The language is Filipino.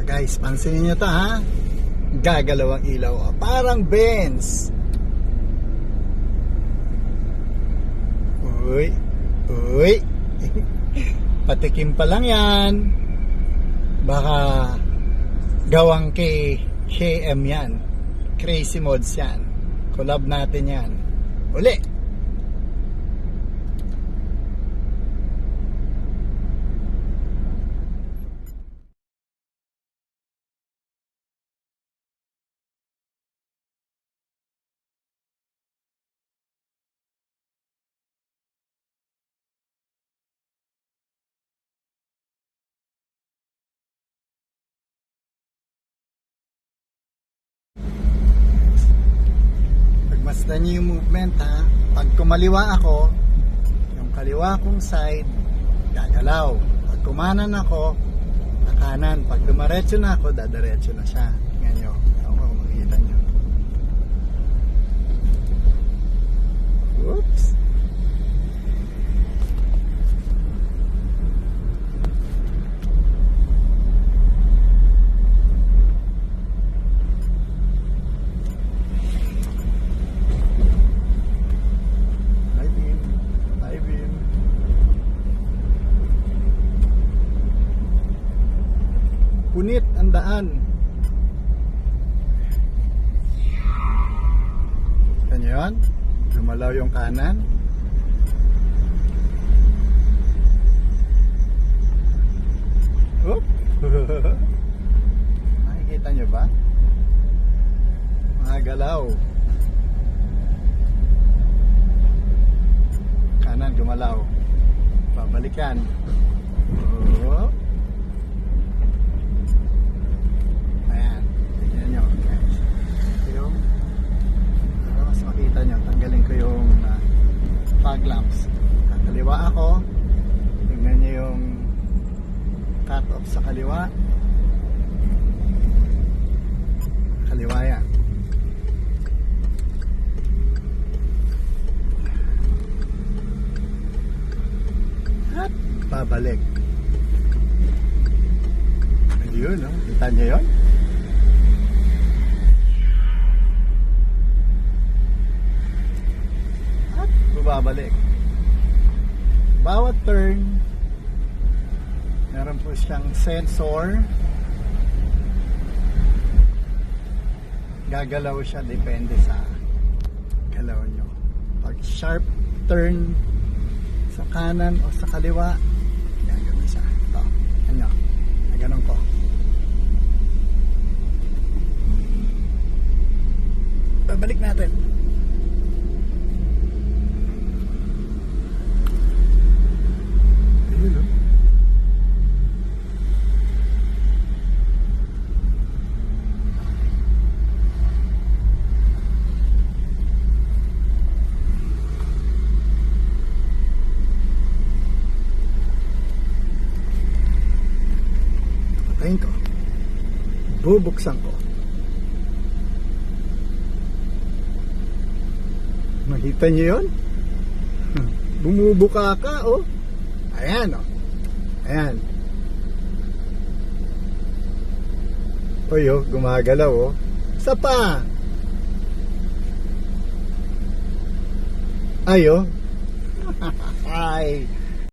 Guys, pansinin nyo to ha. Gagalaw ang ilaw. Parang Benz. Uy. Uy. Patikim pa lang yan. Baka gawang kay KM yan. Crazy Mods yan. Collab natin yan. Uli. Masdan nyo yung movement ha. Pag kumaliwa ako, yung kaliwa kong side gagalaw. Pag kumanan ako, na kanan. Pag dumaretso na ako, dadaretso na siya. Tingnan nyo. Ewan ko kung makikita nyo. Oops. Punit ang daan. Kita nyo yun? Lumalaw yung kanan. Oop. Nakikita nyo ba? Mga galaw. Kanan gumalaw. Babalikan. Oop. Tanggalin ko yung fog lamps. Kakaliwa ako. Tingnan nyo yung cut off sa kaliwa. Kaliwa yan. At babalik. Ayun, no? Kita nyo yun? Babalik. Bawat turn meron po siyang sensor. Gagalaw siya depende sa galaw nyo. Pag sharp turn sa kanan o sa kaliwa, gagawin siya. Ito, ano, ganun ko. Babalik natin. Patayin ko. Bubuksan ko. Makita niyo yun? Bumubuka ka, oh. Ayan, oh. Ayan. Uy, oh, gumagalaw, oh. Isa pa. Ay, oh. Ay.